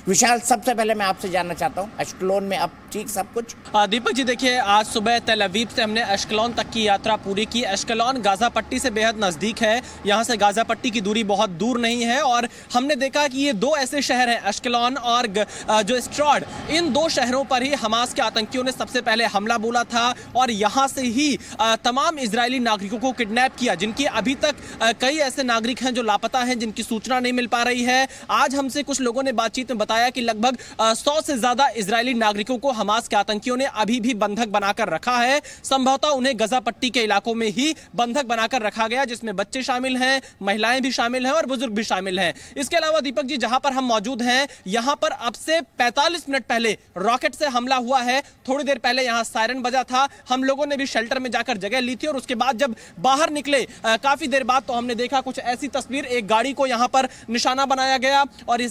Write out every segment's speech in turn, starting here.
विशाल, सबसे पहले मैं आपसे जानना चाहता हूँ, अश्कलोन में अब ठीक सब कुछ? दीपक जी देखिए, आज सुबह तेल अवीव से हमने अश्कलोन तक की यात्रा पूरी की। अश्कलोन गाजा पट्टी से बेहद नज़दीक है, यहाँ से गाजा पट्टी की दूरी बहुत दूर नहीं है और हमने देखा कि ये दो ऐसे शहर हैं, अश्कलोन और जो स्ट्रॉड, इन दो शहरों पर ही हमास के आतंकियों ने सबसे पहले हमला बोला था और यहाँ से ही तमाम इजरायली नागरिकों को किडनैप किया, जिनकी अभी तक कई ऐसे नागरिक हैं जो लापता हैं, जिनकी सूचना नहीं मिल पा रही है। आज हमसे कुछ लोगों ने बातचीत में बताया कि लगभग 100 से ज्यादा इजरायली नागरिकों को हमास के आतंकियों ने अभी भी बंधक बनाकर रखा है। संभवतः उन्हें गजा पट्टी के इलाकों में ही बंधक बनाकर रखा गया, जिसमें बच्चे शामिल हैं, महिलाएं भी शामिल हैं और बुजुर्ग भी शामिल हैं। इसके अलावा दीपक जी, जहां पर हम मौजूद हैं, यहां पर अब से 45 मिनट पहले रॉकेट से हमला हुआ है। थोड़ी देर पहले यहां सायरन बजा था, हम लोगों ने भी शेल्टर में जाकर जगह ली थी और उसके बाद जब बाहर निकले काफी देर बाद तो हमने देखा कुछ ऐसी तस्वीर, एक गाड़ी को यहां पर निशाना बनाया गया और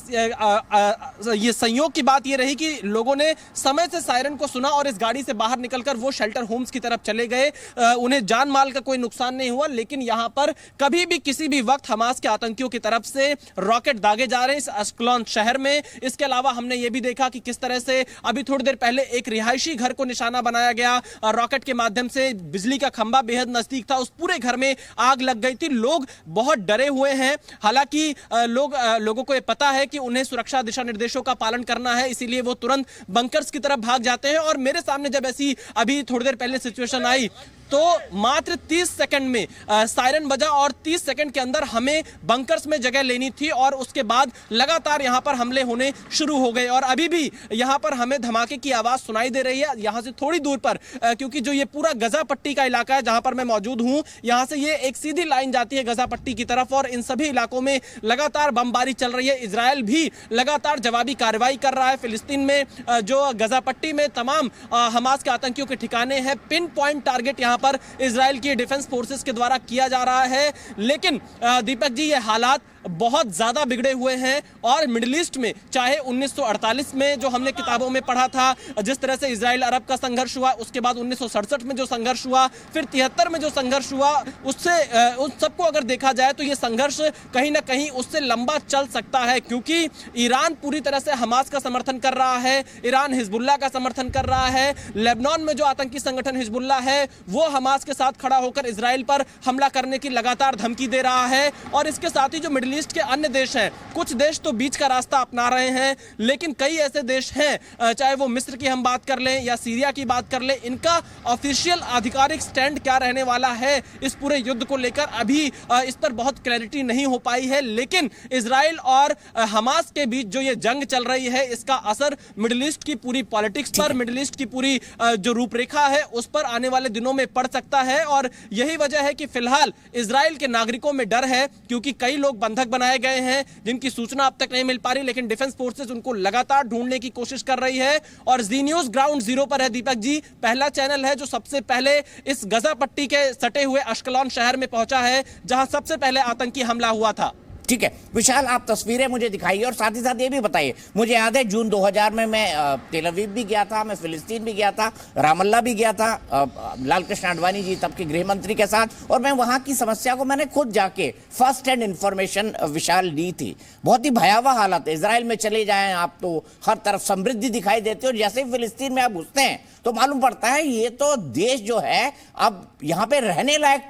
ये संयोग की बात ये रही कि लोगों ने समय से सायरन को सुना और इस गाड़ी से बाहर निकलकर वो शेल्टर होम्स की तरफ चले गए। उन्हें जान माल का कोई नुकसान नहीं हुआ, लेकिन यहां पर कभी भी किसी भी वक्त हमास के आतंकियों की तरफ से रॉकेट दागे जा रहे हैं इस अश्कलोन शहर में। इसके अलावा हमने ये भी देखा कि किस तरह से अभी थोड़ी देर पहले एक रिहायशी घर को निशाना बनाया गया रॉकेट के माध्यम से। बिजली का खंभा बेहद नजदीक था, उस पूरे घर में आग लग गई थी। लोग बहुत डरे हुए हैं, हालांकि लोगों को ये पता है कि उन्हें सुरक्षा दिशा निर्देशों का पालन करना है, इसीलिए वो तुरंत बंकर्स की तरफ भाग जाते हैं। और मेरे सामने जब ऐसी अभी थोड़ी देर पहले सिचुएशन आई तो मात्र 30 सेकंड में सायरन बजा और 30 सेकंड के अंदर हमें बंकर्स में जगह लेनी थी और उसके बाद लगातार यहां पर हमले होने शुरू हो गए और अभी भी यहां पर हमें धमाके की आवाज सुनाई दे रही है। यहां से थोड़ी दूर पर क्योंकि जो ये पूरा गजा पट्टी का इलाका है जहां पर मैं मौजूद हूं, यहां से ये एक सीधी लाइन जाती है गजा पट्टी की तरफ और इन सभी इलाकों में लगातार बमबारी चल रही है। इजरायल भी लगातार जवाबी कार्रवाई कर रहा है। फिलिस्तीन में जो गजा पट्टी में तमाम हमास के आतंकियों के ठिकाने हैं, पिन पॉइंट टारगेट यहां पर इजराइल की डिफेंस फोर्सेस के द्वारा किया जा रहा है। लेकिन दीपक जी, ये हालात बहुत ज्यादा बिगड़े हुए हैं और मिडिल ईस्ट में चाहे 1948 में जो हमने किताबों में पढ़ा था जिस तरह से इजराइल अरब का संघर्ष हुआ, उसके बाद 1967 में जो संघर्ष हुआ, फिर 73 में जो संघर्ष हुआ, उससे उन सबको अगर देखा जाए तो ये संघर्ष कहीं ना कहीं उससे लंबा चल सकता है, क्योंकि ईरान पूरी तरह से हमास का समर्थन कर रहा है, ईरान हिजबुल्लाह का समर्थन कर रहा है, लेबनान में जो आतंकी संगठन हिजबुल्लाह है वो हमास के साथ खड़ा होकर इजराइल पर हमला करने की लगातार धमकी दे रहा है। और इसके साथ ही जो मिडिल ईस्ट के अन्य देश हैं, कुछ देश तो बीच का रास्ता अपना रहे हैं, लेकिन कई ऐसे देश हैं, चाहे वो मिस्र की हम बात कर लें या सीरिया की बात कर लें, इनका ऑफिशियल आधिकारिक स्टैंड क्या रहने वाला है इस पूरे युद्ध को लेकर अभी इस पर बहुत क्लैरिटी नहीं हो पाई है। लेकिन इजराइल और हमास के बीच जो ये जंग चल रही है, इसका असर मिडिल ईस्ट की पूरी पॉलिटिक्स पर, मिडिल ईस्ट की पूरी जो रूपरेखा है उस पर आने वाले दिनों में पड़ सकता है। और यही वजह है कि फिलहाल इजराइल के नागरिकों में डर है, क्योंकि कई लोग बंधक बनाए गए हैं जिनकी सूचना अब तक नहीं मिल पा रही, लेकिन डिफेंस फोर्सेस उनको लगातार ढूंढने की कोशिश कर रही है। और जी न्यूज ग्राउंड जीरो पर है दीपक जी, पहला चैनल है जो सबसे पहले इस गजा पट्टी के सटे हुए अश्कलोन शहर में पहुंचा है जहां सबसे पहले आतंकी हमला हुआ था। ठीक है विशाल, आप तस्वीरें मुझे दिखाइए और साथ ही साथ ये भी बताइए। मुझे याद है जून 2000 में मैं तेल अवीव भी गया था, मैं फिलिस्तीन भी गया था, रामल्ला भी गया था लाल कृष्ण आडवाणी जी तब के गृह मंत्री के साथ, और मैं वहाँ की समस्या को मैंने खुद जाके फर्स्ट हैंड इंफॉर्मेशन विशाल ली थी। बहुत ही भयावह हालत है। इसराइल में चले जाएं आप तो हर तरफ समृद्धि दिखाई देती है, और जैसे ही फिलिस्तीन में आप घुसते हैं तो मालूम पड़ता है ये तो देश जो है अब यहाँ पे रहने लायक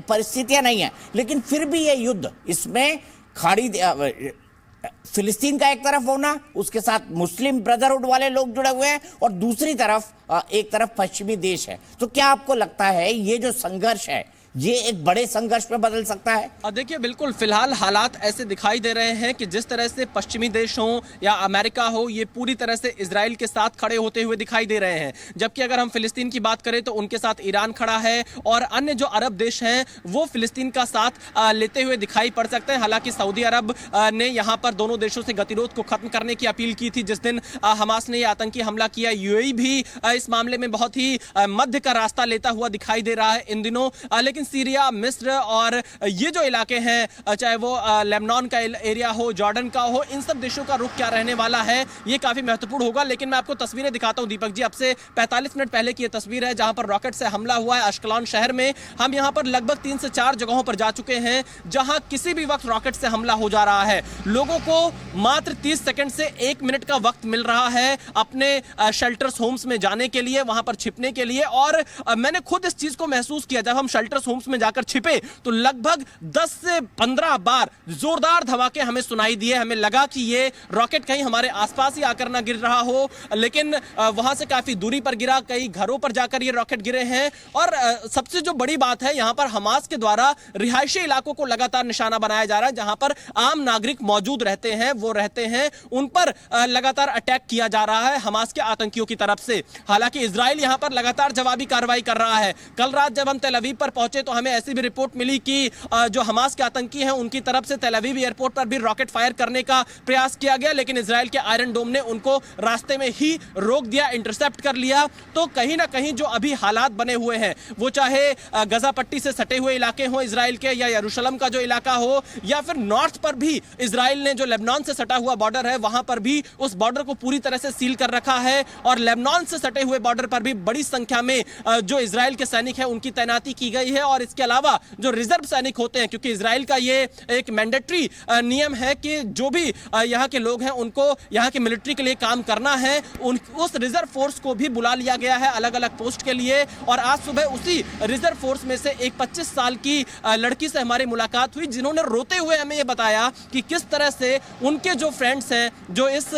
परिस्थितियां नहीं है। लेकिन फिर भी ये युद्ध, इसमें खाड़ी फिलिस्तीन का एक तरफ होना, उसके साथ मुस्लिम ब्रदरहुड वाले लोग जुड़े हुए हैं, और दूसरी तरफ एक तरफ पश्चिमी देश है। तो क्या आपको लगता है ये जो संघर्ष है ये एक बड़े संघर्ष में बदल सकता है? देखिए बिल्कुल, फिलहाल हालात ऐसे दिखाई दे रहे हैं कि जिस तरह से पश्चिमी देश हो या अमेरिका हो, ये पूरी तरह से इजराइल के साथ खड़े होते हुए दिखाई दे रहे हैं। जबकि अगर हम फिलिस्तीन की बात करें तो उनके साथ ईरान खड़ा है और अन्य जो अरब देश हैं वो फिलिस्तीन का साथ लेते हुए दिखाई पड़ सकते हैं। हालांकि सऊदी अरब ने यहाँ पर दोनों देशों से गतिरोध को खत्म करने की अपील की थी जिस दिन हमास ने यह आतंकी हमला किया। यूएई भी इस मामले में बहुत ही मध्य का रास्ता लेता हुआ दिखाई दे रहा है इन दिनों। लेकिन सीरिया, मिस्र और ये जो इलाके हैं, चाहे वो लेबनान का एरिया हो, जॉर्डन का हो, इन सब देशों का रुख क्या रहने वाला है ये काफी महत्वपूर्ण होगा। लेकिन मैं आपको तस्वीरें दिखाता हूं दीपक जी। अब से 45 मिनट पहले की ये तस्वीर है जहां पर रॉकेट से हमला हुआ है अश्कलॉन शहर में। हम यहां पर लगभग 3 से 4 जगहों पर जा चुके हैं जहां किसी भी वक्त रॉकेट से हमला हो जा रहा है। लोगों को मात्र 30 सेकंड से 1 मिनट का वक्त मिल रहा है अपने शेल्टर्स होम्स में जाने के लिए, वहां पर छिपने के लिए। और मैंने खुद इस चीज को महसूस किया जब हम शेल्टर्स होम्स में जाकर छिपे तो लगभग 10 से 15 बार जोरदार धमाके हमें सुनाई दिए। हमें लगा कि ये रॉकेट कहीं हमारे आसपास ही आकर ना गिर रहा हो, लेकिन वहां से काफी दूरी पर गिरा, कई घरों पर जाकर ये रॉकेट गिरे हैं। और सबसे जो बड़ी बात है, यहां पर हमास के द्वारा रिहायशी इलाकों को लगातार निशाना बनाया जा रहा है। जहां पर आम नागरिक मौजूद रहते हैं, वो रहते हैं, उन पर लगातार अटैक किया जा रहा है हमास के आतंकियों की तरफ से। हालांकि इजराइल यहां पर लगातार जवाबी कार्रवाई कर रहा है। कल रात जब हम तेल अवीव पर पहुंचे तो हमें ऐसी भी रिपोर्ट मिली कि जो हमास के आतंकी हैं उनकी तरफ से तेल अवीव एयरपोर्ट पर भी रॉकेट फायर करने का प्रयास किया गया, लेकिन इजराइल के आयरन डोम ने उनको रास्ते में ही रोक दिया, इंटरसेप्ट कर लिया। तो कहीं ना कहीं जो अभी हालात बने हुए हैं, वो चाहे गजा पट्टी से सटे हुए इलाके हो इजराइल के, या यरूशलेम का जो इलाका हो, या फिर नॉर्थ पर भी इजराइल ने जो लेबनान से सटा हुआ बॉर्डर है वहां पर भी उस बॉर्डर को पूरी तरह से सील कर रखा है। और लेबनान से सटे हुए बॉर्डर पर भी बड़ी संख्या में जो इजराइल के सैनिक हैं उनकी तैनाती की गई है। और इसके अलावा जो रिजर्व सैनिक होते हैं, क्योंकि इजराइल का ये एक मैंडेटरी नियम है कि जो भी यहाँ के लोग हैं उनको यहाँ के मिलिट्री के लिए काम करना है, उस रिजर्व फोर्स को भी बुला लिया गया है अलग अलग पोस्ट के लिए। और आज सुबह उसी रिजर्व फोर्स में से एक 25 साल की लड़की से हमारी मुलाकात हुई, जिन्होंने रोते हुए हमें यह बताया कि किस तरह से उनके जो फ्रेंड्स हैं जो इस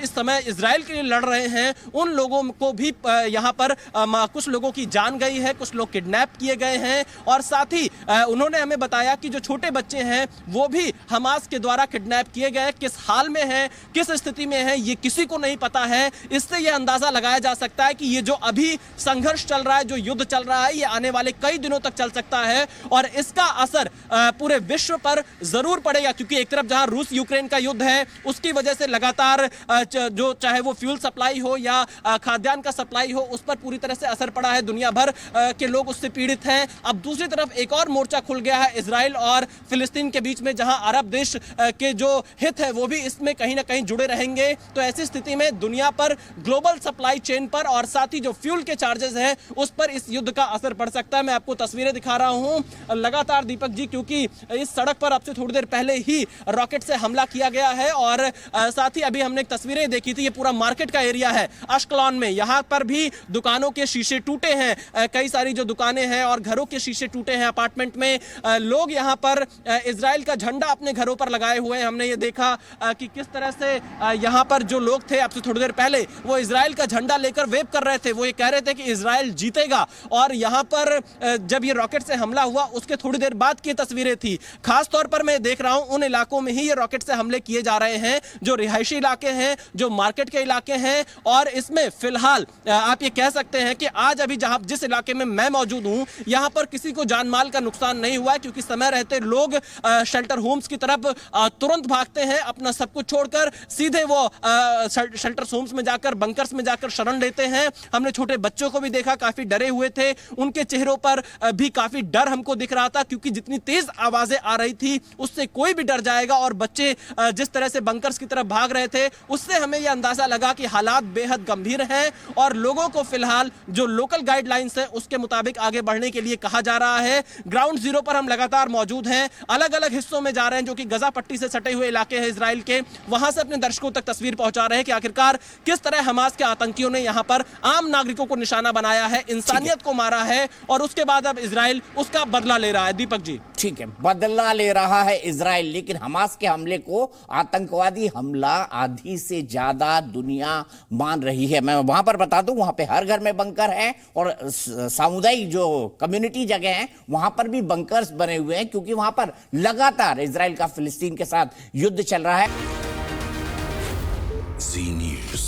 समय इजराइल के लिए लड़ रहे हैं, उन लोगों को भी यहाँ पर कुछ लोगों की जान गई है, कुछ लोग किडनैप किए गए हैं। और साथ ही उन्होंने हमें बताया कि जो छोटे बच्चे हैं वो भी हमास के द्वारा किडनैप किए गए। किस हाल में हैं, किस स्थिति में हैं, ये किसी को नहीं पता है। इससे यह अंदाजा लगाया जा सकता है कि ये जो अभी संघर्ष चल रहा है, जो युद्ध चल रहा है, ये आने वाले कई दिनों तक चल सकता है और इसका असर पूरे विश्व पर जरूर पड़ेगा। क्योंकि एक तरफ जहां रूस यूक्रेन का युद्ध है, उसकी वजह से लगातार जो चाहे वो फ्यूल सप्लाई हो या खाद्यान्न का सप्लाई हो, उस पर पूरी तरह से असर पड़ा है। दुनिया भर के लोग उससे पीड़ित हैं। अब दूसरी तरफ एक और मोर्चा खुल गया है इजराइल और फिलिस्तीन के बीच में, जहां अरब देश के जो हित है वो भी इसमें कहीं ना कहीं जुड़े रहेंगे। तो ऐसी स्थिति में दुनिया पर ग्लोबल सप्लाई चेन पर और साथ ही जो फ्यूल के चार्जेस हैं उस पर इस युद्ध का असर पड़ सकता है। मैं आपको तस्वीरें दिखा रहा हूं लगातार दीपक जी, क्योंकि इस सड़क पर अब से थोड़ी देर पहले ही रॉकेट से हमला किया गया है। और साथ ही अभी हमने एक तस्वीरें देखी थी, ये पूरा मार्केट का एरिया है अश्कलॉन में। यहां पर भी दुकानों के शीशे टूटे हैं, कई सारी जो दुकानें हैं और घरों के शीशे टूटे हैं अपार्टमेंट में। लोग यहां पर इजराइल का झंडा अपने घरों पर लगाए हुए हैं। हमने ये देखा कि किस तरह से यहां पर जो लोग थे अब से थोड़ी देर पहले वो इजराइल का झंडा लेकर वेव कर रहे थे। वो ये कह रहे थे कि इजराइल जीतेगा। और यहां पर जब ये रॉकेट से हमला हुआ उसके थोड़ी देर बाद की तस्वीरें थी। खास तौर पर मैं देख रहा हूं उन इलाकों में ही ये रॉकेट से हमले किए जा रहे हैं जो रिहायशी इलाके हैं, जो मार्केट के इलाके हैं। और इसमें फिलहाल आप ये कह सकते हैं कि आज अभी जिस इलाके में मैं मौजूद हूं, यहां पर किसी को जान माल का नुकसान नहीं हुआ है, क्योंकि समय रहते लोग शेल्टर होम्स की तरफ तुरंत भागते हैं, अपना सब कुछ छोड़कर सीधे वो शेल्टर होम्स में जाकर, बंकर्स में जाकर शरण लेते हैं। हमने छोटे बच्चों को भी देखा, काफी डरे हुए थे, उनके चेहरों पर भी काफी डर हमको दिख रहा था, क्योंकि जितनी तेज आवाजें आ रही थी उससे कोई भी डर जाएगा। और बच्चे जिस तरह से बंकर्स की तरफ भाग रहे थे, उससे हमें यह अंदाजा लगा कि हालात बेहद गंभीर हैं और लोगों को फिलहाल जो लोकल गाइडलाइंस है उसके मुताबिक आगे बढ़ने के लिए कहा जा रहा है। ग्राउंड जीरो पर हम लगातार मौजूद हैं, अलग अलग हिस्सों में जा रहे हैं जो कि गजा पट्टी से सटे हुए इलाके हैं इजराइल के, वहां से अपने दर्शकों तक तस्वीर पहुंचा रहे हैं कि आखिरकार किस तरह हमास के आतंकियों ने यहां पर आम नागरिकों को निशाना बनाया है, इंसानियत को मारा है और उसके बाद अब इजराइल उसका बदला ले रहा है। दीपक जी, ठीक है, बदला ले रहा है इजराइल, लेकिन हमास के हमले को आतंकवादी हमला आधी से ज्यादा दुनिया मान रही है। मैं वहां पर बता दूं, वहां पे हर घर में बंकर है और सामुदायिक जो कम्युनिटी जगह है वहां पर भी बंकर्स बने हुए हैं, क्योंकि वहां पर लगातार इजराइल का फिलिस्तीन के साथ युद्ध चल रहा है। Z News.